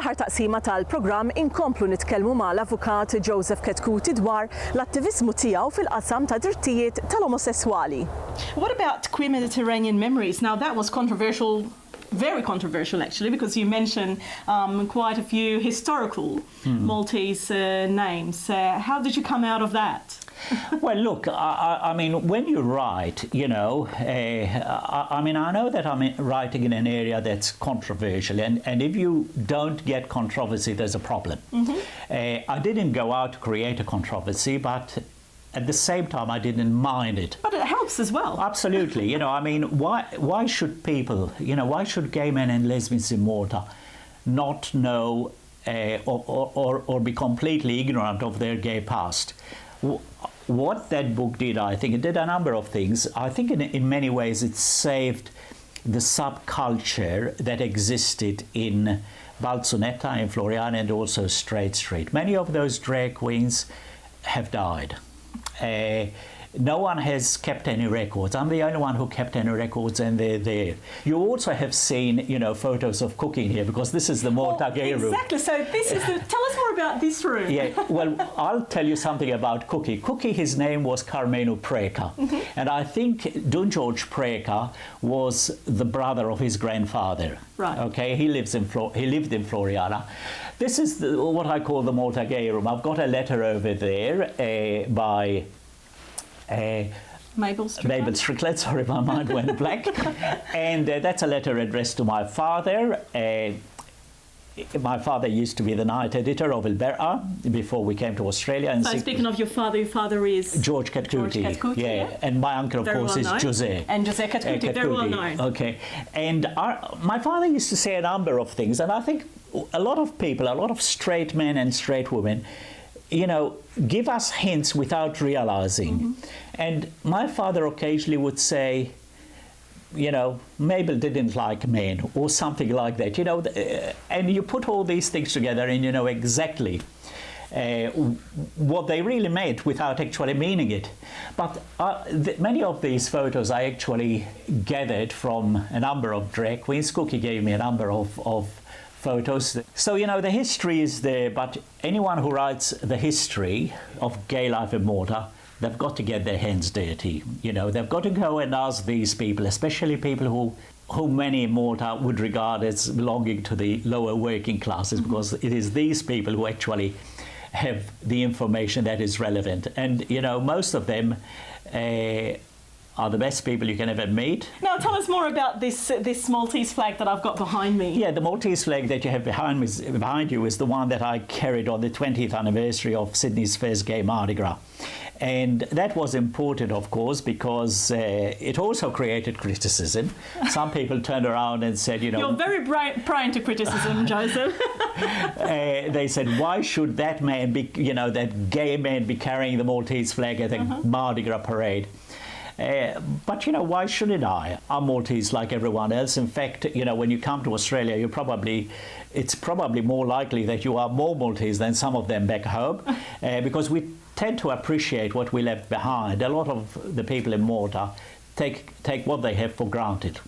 Fl-aħħar taqsima tal-programm inkomplu nitkellmu mal-avukat Joseph Chetcuti dwar l-attiviżmu tiegħu fil-qasam ta' drittijiet tal-omosessuali. What about queer Mediterranean memories? Now that was controversial, very controversial actually, because you mentioned quite a few historical Maltese names. How did you come out of that? Well, look, I mean, when you write, you know, I mean, I know that I'm writing in an area that's controversial, and if you don't get controversy, there's a problem. I didn't go out to create a controversy, but at the same time, I didn't mind it. But it helps as well. Absolutely. You know, I mean, why should people, you know, why should gay men and lesbians in Malta not know or be completely ignorant of their gay past? What that book did, I think, it did a number of things. I think in many ways it saved the subculture that existed in Balzonetta, in Floriana, and also Straight Street. Many of those drag queens have died. No one has kept any records. I'm the only one who kept any records, and they're there. You also have seen, you know, photos of cooking here, because this is the Malta gay room. Exactly. So this is the. Tell us more about this room. Yeah. Well, I'll tell you something about Cookie. Cookie, his name was Carmenu Preka, and I think Don George Preka was the brother of his grandfather. Right. Okay. He lived in Floriana. This is what I call the Malta gay room. I've got a letter over there by. Mabel Scicluna, sorry, my mind went blank. And that's a letter addressed to my father. My father used to be the night editor of Ilberta before we came to Australia. And so speaking of your father is? George Chetcuti. George Chetcuti, yeah. And my uncle, of course, is Jose. And Jose Chetcuti, very well known. Okay. And my father used to say a number of things, and I think a lot of people, a lot of straight men and straight women, you know, give us hints without realizing. And my father occasionally would say, you know, Mabel didn't like men, or something like that, you know, and you put all these things together and you know exactly what they really meant without actually meaning it. But many of these photos I actually gathered from a number of drag queens. Cookie gave me a number of photos. So, you know, the history is there, but anyone who writes the history of gay life in Malta, they've got to get their hands dirty. You know, they've got to go and ask these people, especially people who many in Malta would regard as belonging to the lower working classes, because it is these people who actually have the information that is relevant. And, you know, most of them are the best people you can ever meet. Now tell us more about this Maltese flag that I've got behind me. Yeah, the Maltese flag that you have behind you is the one that I carried on the 20th anniversary of Sydney's first gay Mardi Gras. And that was important, of course, because it also created criticism. Some people turned around and said, you know... You're very prone to criticism, Joseph. They said, why should that man be, you know, that gay man be carrying the Maltese flag at a Mardi Gras parade? But, you know, why shouldn't I? I'm Maltese like everyone else. In fact, you know, when you come to Australia, it's probably more likely that you are more Maltese than some of them back home, because we tend to appreciate what we left behind. A lot of the people in Malta take what they have for granted.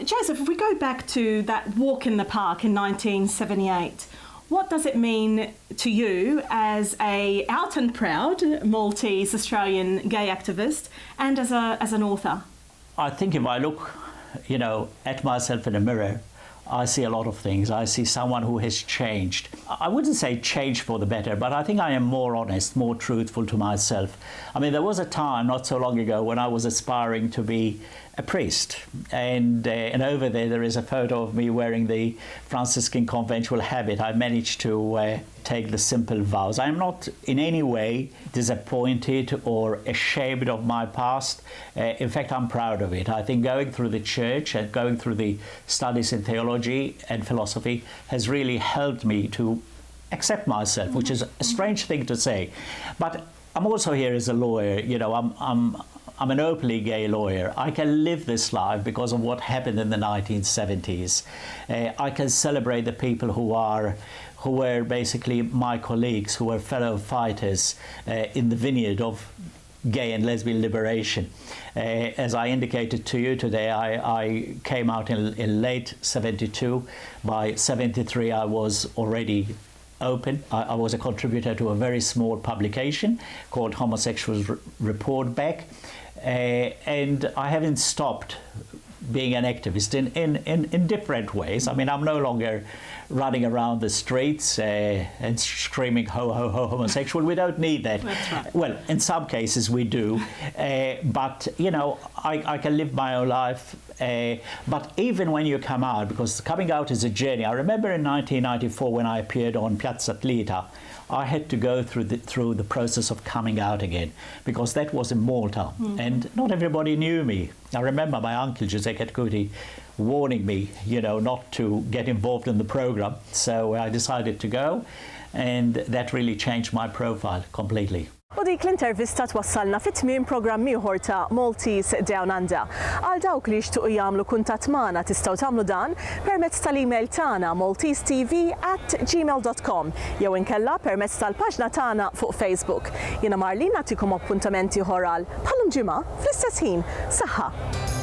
Joseph, if we go back to that walk in the park in 1978, what does it mean to you as a out and proud Maltese Australian gay activist and as an author? I think if I look, you know, at myself in a mirror, I see a lot of things. I see someone who has changed. I wouldn't say changed for the better, but I think I am more honest, more truthful to myself. I mean, there was a time not so long ago when I was aspiring to be a priest, and over there is a photo of me wearing the Franciscan conventual habit. I managed to take the simple vows. I am not in any way disappointed or ashamed of my past. In fact, I'm proud of it. I think going through the church and going through the studies in theology and philosophy has really helped me to accept myself, which is a strange thing to say. But I'm also here as a lawyer. You know, I'm an openly gay lawyer. I can live this life because of what happened in the 1970s. I can celebrate the people who were basically my colleagues, who were fellow fighters in the vineyard of gay and lesbian liberation. As I indicated to you today, I came out in late 72. By 73, I was already open. I was a contributor to a very small publication called Homosexuals Report Back, and I haven't stopped being an activist in different ways. I mean, I'm no longer running around the streets and screaming ho ho ho homosexual. We don't need that. That's right. Well, in some cases we do, but you know, I can live my own life. But even when you come out, because coming out is a journey. I remember in 1994 when I appeared on Piazza Tlita, I had to go through the process of coming out again, because that was in Malta, and not everybody knew me. I remember my uncle Joseph Chetcuti warning me, you know, not to get involved in the program. So I decided to go, and that really changed my profile completely. U dik l-intervista twassalna fit-tmiem programm ieħor ta' Maltese DownUnder. Għal dawk li jixtiequ jagħmlu kuntatt magħna tistgħu tagħmlu dan permezz tal-email tagħna maltesetv@gmail.com jew inkella permezz tal-paġna tagħna fuq Facebook. Jiena Marlene nagħtikom appuntamenti ieħor għal bħalhom ġimgħa fl-istess ħin. Saħħa!